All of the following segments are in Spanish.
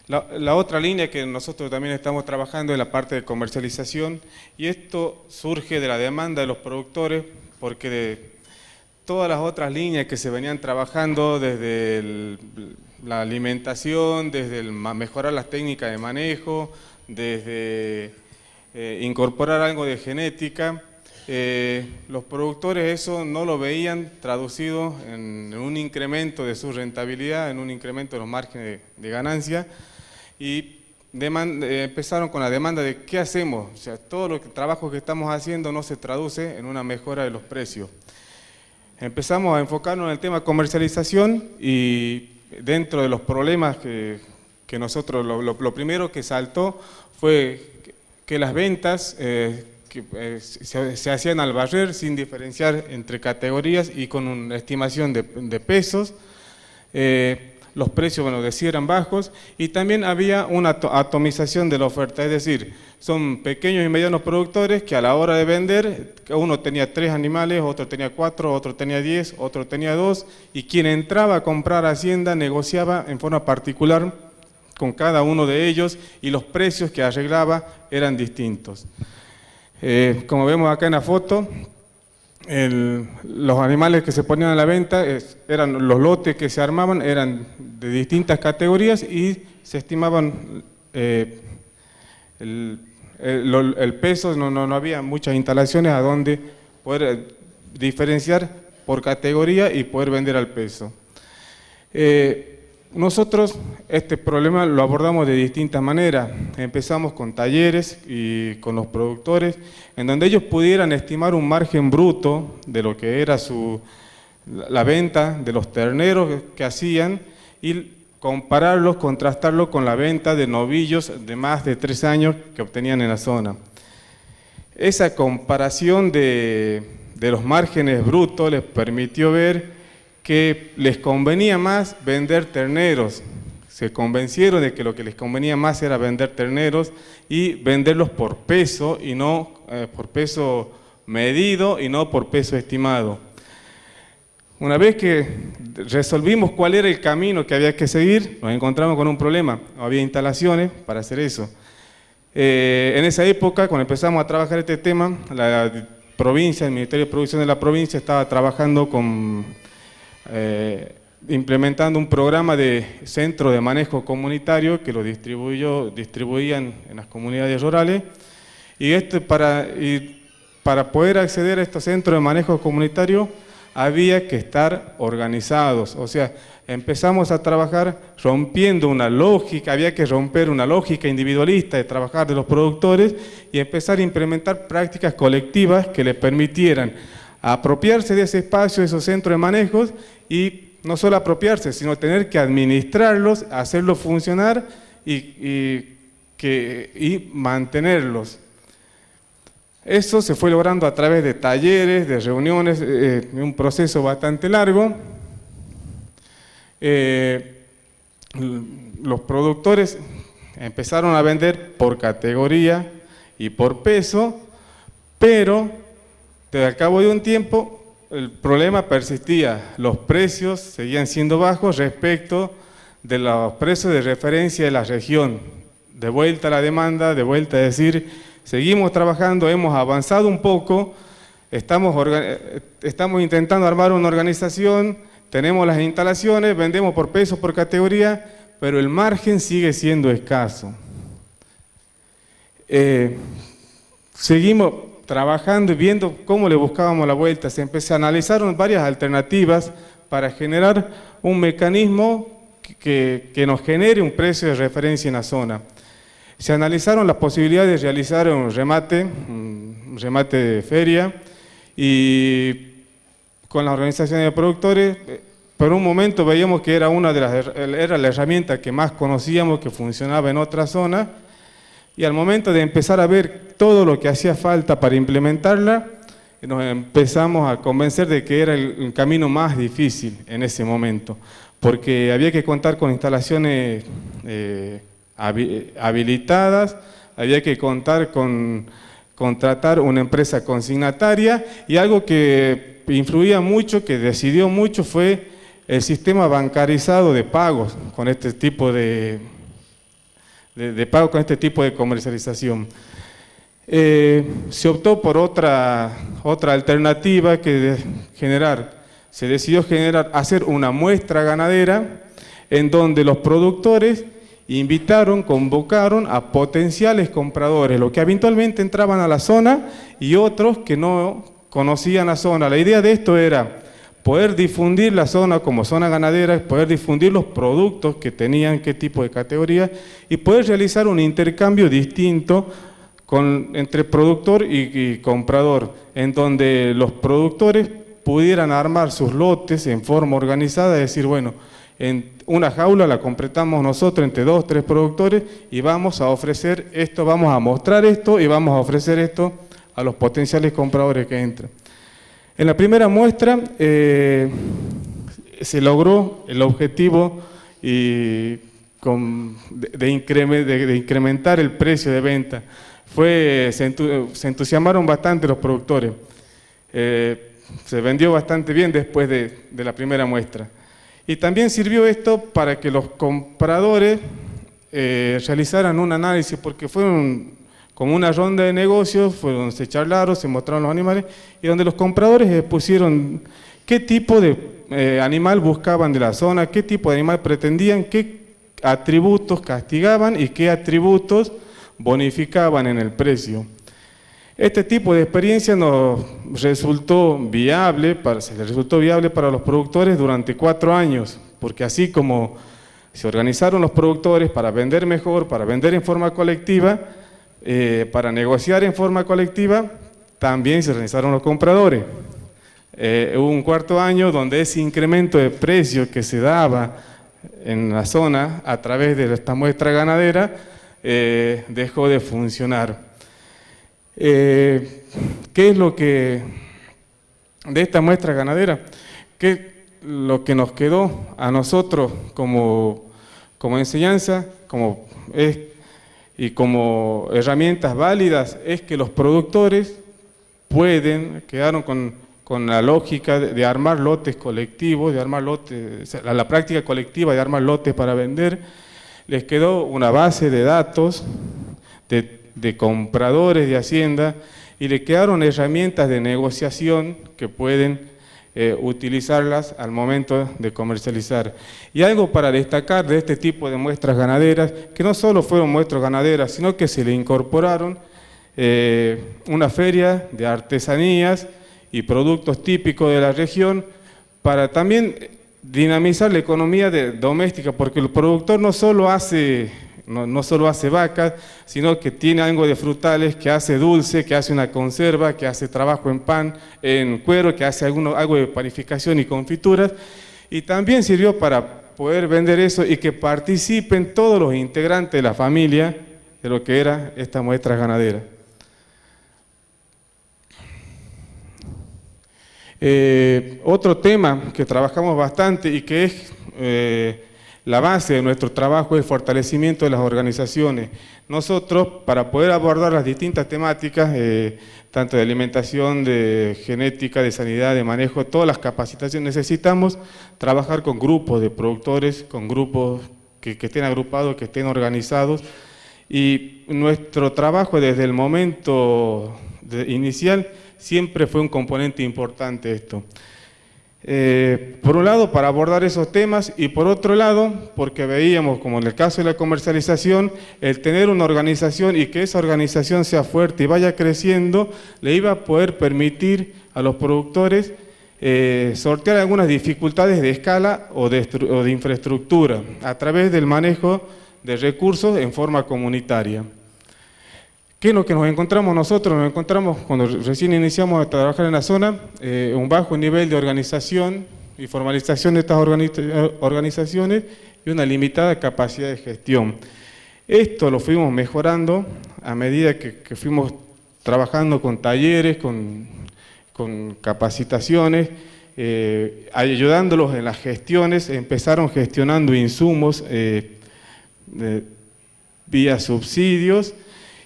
La otra línea que nosotros también estamos trabajando es la parte de comercialización, y esto surge de la demanda de los productores, porque de todas las otras líneas que se venían trabajando desde la alimentación, desde mejorar las técnicas de manejo, desde incorporar algo de genética, los productores eso no lo veían traducido en un incremento de su rentabilidad, en un incremento de los márgenes de ganancia, y empezaron con la demanda de ¿qué hacemos? O sea, todo el trabajo que estamos haciendo no se traduce en una mejora de los precios. Empezamos a enfocarnos en el tema comercialización, y dentro de los problemas que nosotros, lo primero que saltó fue que las ventas se hacían al barrer sin diferenciar entre categorías y con una estimación de pesos. Los precios, bueno, de sí eran bajos, y también había una atomización de la oferta, es decir, son pequeños y medianos productores que a la hora de vender, uno tenía 3 animales, otro tenía 4, otro tenía 10, otro tenía 2, y quien entraba a comprar a Hacienda negociaba en forma particular con cada uno de ellos, y los precios que arreglaba eran distintos. Como vemos acá en la foto, los animales que se ponían a la venta, eran los lotes que se armaban, eran de distintas categorías, y se estimaban el peso, no había muchas instalaciones a donde poder diferenciar por categoría y poder vender al peso. Nosotros este problema lo abordamos de distintas maneras. Empezamos con talleres y con los productores, en donde ellos pudieran estimar un margen bruto de lo que era la venta de los terneros que hacían, y compararlos, contrastarlos con la venta de novillos de más de 3 años que obtenían en la zona. Esa comparación de los márgenes brutos les permitió ver que les convenía más vender terneros. Se convencieron de que lo que les convenía más era vender terneros y venderlos por peso, y no por peso medido y no por peso estimado. Una vez que resolvimos cuál era el camino que había que seguir, nos encontramos con un problema: no había instalaciones para hacer eso. En esa época, cuando empezamos a trabajar este tema, la provincia, el Ministerio de Producción de la provincia estaba trabajando implementando un programa de centro de manejo comunitario que lo distribuían en las comunidades rurales, y para poder acceder a estos centros de manejo comunitario había que estar organizados. O sea, empezamos a trabajar rompiendo una lógica, había que romper una lógica individualista de trabajar de los productores y empezar a implementar prácticas colectivas que les permitieran apropiarse de ese espacio, de esos centros de manejos, y no solo apropiarse, sino tener que administrarlos, hacerlos funcionar y mantenerlos. Eso se fue logrando a través de talleres, de reuniones, un proceso bastante largo. Los productores empezaron a vender por categoría y por peso, pero al cabo de un tiempo el problema persistía. Los precios seguían siendo bajos respecto de los precios de referencia de la región. De vuelta a la demanda, de vuelta a decir, seguimos trabajando, hemos avanzado un poco, estamos intentando armar una organización, tenemos las instalaciones, vendemos por peso, por categoría, pero el margen sigue siendo escaso. Seguimos trabajando y viendo cómo le buscábamos la vuelta. Se analizaron varias alternativas para generar un mecanismo que nos genere un precio de referencia en la zona. Se analizaron las posibilidades de realizar un remate de feria, y con las organizaciones de productores, por un momento veíamos que era era la herramienta que más conocíamos, que funcionaba en otra zona, y al momento de empezar a ver todo lo que hacía falta para implementarla, nos empezamos a convencer de que era el camino más difícil en ese momento, porque había que contar con instalaciones habilitadas, había que contar con contratar una empresa consignataria, y algo que influía mucho, que decidió mucho, fue el sistema bancarizado de pagos con este tipo de pago, con este tipo de comercialización. Se optó por otra alternativa se decidió hacer una muestra ganadera en donde los productores convocaron a potenciales compradores, los que habitualmente entraban a la zona y otros que no conocían la zona. La idea de esto era poder difundir la zona como zona ganadera, poder difundir los productos que tenían, qué tipo de categoría, y poder realizar un intercambio distinto entre productor y comprador, en donde los productores pudieran armar sus lotes en forma organizada, es decir, bueno, en una jaula la completamos nosotros entre 2 o 3 productores y vamos a ofrecer esto, vamos a mostrar esto y vamos a ofrecer esto a los potenciales compradores que entran. En la primera muestra se logró el objetivo de incrementar el precio de venta. Se entusiasmaron bastante los productores. Se vendió bastante bien después de la primera muestra. Y también sirvió esto para que los compradores realizaran un análisis, porque fueron como una ronda de negocios, se charlaron, se mostraron los animales, y donde los compradores expusieron qué tipo de animal buscaban de la zona, qué tipo de animal pretendían, qué atributos castigaban y qué atributos bonificaban en el precio. Este tipo de experiencia nos resultó viable para los productores durante 4 años, porque así como se organizaron los productores para vender mejor, para vender en forma colectiva, para negociar en forma colectiva, también se organizaron los compradores. Hubo un 4.º año donde ese incremento de precio que se daba en la zona a través de esta muestra ganadera dejó de funcionar. ¿Qué es lo que de esta muestra ganadera? ¿Qué es lo que nos quedó a nosotros como enseñanza y como herramientas válidas? Es que los productores quedaron con la lógica de armar lotes colectivos, la práctica colectiva de armar lotes para vender. Les quedó una base de datos de compradores de hacienda y le quedaron herramientas de negociación que pueden utilizarlas al momento de comercializar. Y algo para destacar de este tipo de muestras ganaderas, que no solo fueron muestras ganaderas, sino que se le incorporaron una feria de artesanías y productos típicos de la región para también dinamizar la economía doméstica, porque el productor no solo hace vacas, sino que tiene algo de frutales, que hace dulce, que hace una conserva, que hace trabajo en pan, en cuero, que hace algo de panificación y confituras, y también sirvió para poder vender eso y que participen todos los integrantes de la familia de lo que era esta muestra ganadera. Otro tema que trabajamos bastante y que es la base de nuestro trabajo es el fortalecimiento de las organizaciones. Nosotros, para poder abordar las distintas temáticas, tanto de alimentación, de genética, de sanidad, de manejo, todas las capacitaciones, necesitamos trabajar con grupos de productores, con grupos que estén agrupados, que estén organizados. Y nuestro trabajo desde el momento inicial siempre fue un componente importante esto. Por un lado, para abordar esos temas, y por otro lado, porque veíamos, como en el caso de la comercialización, el tener una organización y que esa organización sea fuerte y vaya creciendo, le iba a poder permitir a los productores sortear algunas dificultades de escala o de infraestructura a través del manejo de recursos en forma comunitaria. ¿Qué es lo que nos encontramos nosotros? Nos encontramos cuando recién iniciamos a trabajar en la zona, un bajo nivel de organización y formalización de estas organizaciones y una limitada capacidad de gestión. Esto lo fuimos mejorando a medida que fuimos trabajando con talleres, con capacitaciones, ayudándolos en las gestiones. Empezaron gestionando insumos vía subsidios.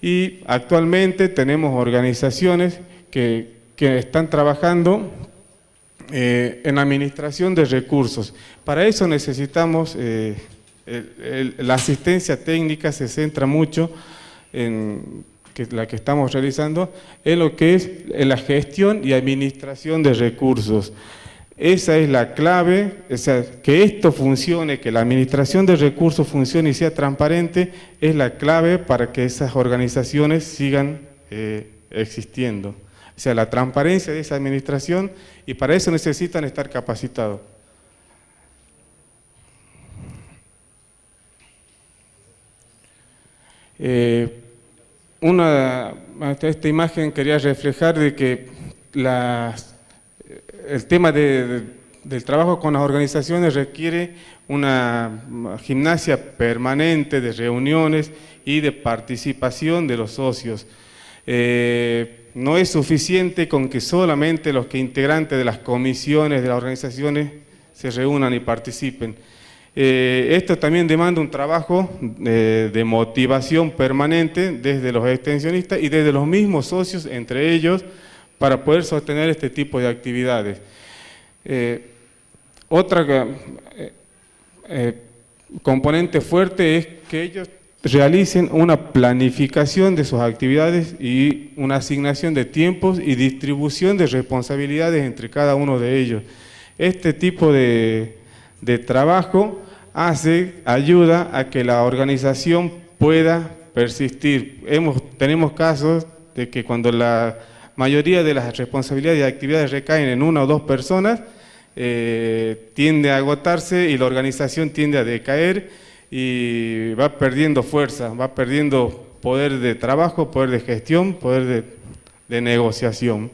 Y actualmente tenemos organizaciones que están trabajando en administración de recursos. Para eso necesitamos, la asistencia técnica se centra mucho en la que estamos realizando, en lo que es la gestión y administración de recursos. Esa es la clave, o sea, que esto funcione, que la administración de recursos funcione y sea transparente, es la clave para que esas organizaciones sigan existiendo. O sea, la transparencia de esa administración, y para eso necesitan estar capacitados. Esta imagen quería reflejar de que el tema del trabajo con las organizaciones requiere una gimnasia permanente de reuniones y de participación de los socios. No es suficiente con que solamente los integrantes de las comisiones de las organizaciones se reúnan y participen. Esto también demanda un trabajo de motivación permanente desde los extensionistas y desde los mismos socios entre ellos para poder sostener este tipo de actividades. Otra componente fuerte es que ellos realicen una planificación de sus actividades y una asignación de tiempos y distribución de responsabilidades entre cada uno de ellos. Este tipo de trabajo ayuda a que la organización pueda persistir. Tenemos casos de que cuando la mayoría de las responsabilidades y actividades recaen en una o dos personas, tiende a agotarse y la organización tiende a decaer y va perdiendo fuerza, va perdiendo poder de trabajo, poder de gestión, poder de negociación.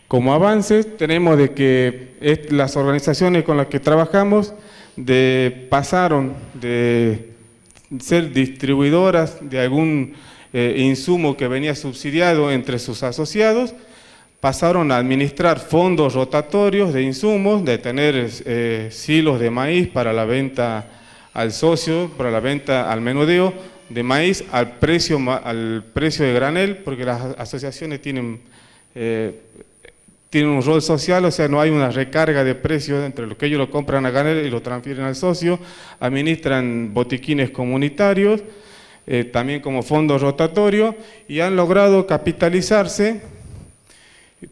Como avances tenemos de que las organizaciones con las que trabajamos pasaron de ser distribuidoras de algún insumo que venía subsidiado entre sus asociados, pasaron a administrar fondos rotatorios de insumos, de tener silos de maíz para la venta al socio, para la venta al menudeo de maíz al precio de granel, porque las asociaciones tienen un rol social, o sea, no hay una recarga de precios entre lo que ellos lo compran a granel y lo transfieren al socio, administran botiquines comunitarios, también como fondo rotatorio, y han logrado capitalizarse,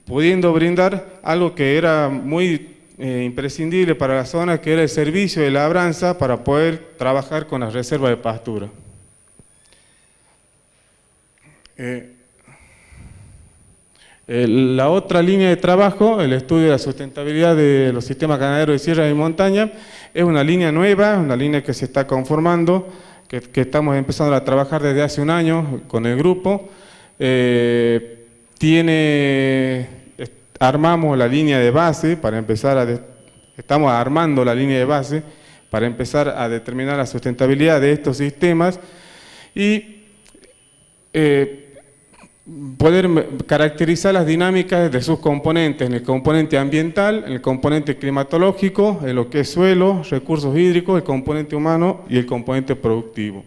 pudiendo brindar algo que era muy imprescindible para la zona, que era el servicio de labranza para poder trabajar con las reservas de pastura. La otra línea de trabajo, el estudio de la sustentabilidad de los sistemas ganaderos de sierra y montaña, es una línea nueva, una línea que se está conformando, que estamos empezando a trabajar desde hace un año con el grupo. Armamos la línea de base para empezar estamos armando la línea de base para empezar a determinar la sustentabilidad de estos sistemas y poder caracterizar las dinámicas de sus componentes, en el componente ambiental, en el componente climatológico, en lo que es suelo, recursos hídricos, el componente humano y el componente productivo.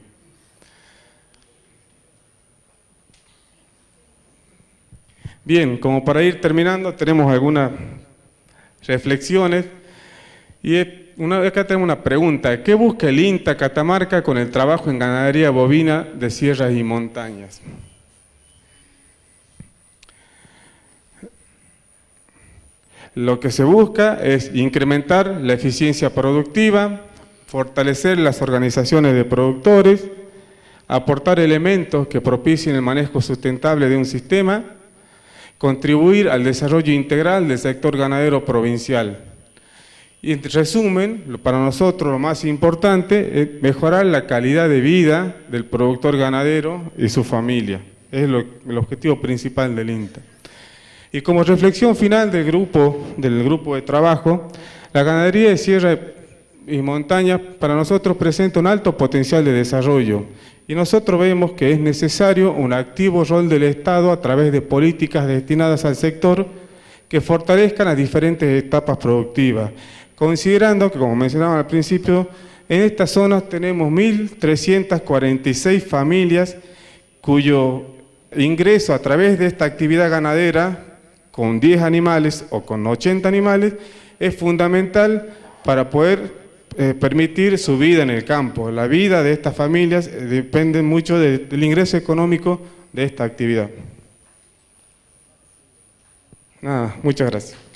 Bien, como para ir terminando, tenemos algunas reflexiones y acá tenemos una pregunta. ¿Qué busca el INTA Catamarca con el trabajo en ganadería bovina de sierras y montañas? Lo que se busca es incrementar la eficiencia productiva, fortalecer las organizaciones de productores, aportar elementos que propicien el manejo sustentable de un sistema, contribuir al desarrollo integral del sector ganadero provincial. Y en resumen, para nosotros lo más importante es mejorar la calidad de vida del productor ganadero y su familia. Es el objetivo principal del INTA. Y como reflexión final del grupo de trabajo, la ganadería de sierra y montaña para nosotros presenta un alto potencial de desarrollo y nosotros vemos que es necesario un activo rol del Estado a través de políticas destinadas al sector que fortalezcan las diferentes etapas productivas, considerando que, como mencionaba al principio, en estas zonas tenemos 1.346 familias cuyo ingreso a través de esta actividad ganadera, con 10 animales o con 80 animales, es fundamental para poder permitir su vida en el campo. La vida de estas familias depende mucho del ingreso económico de esta actividad. Nada, muchas gracias.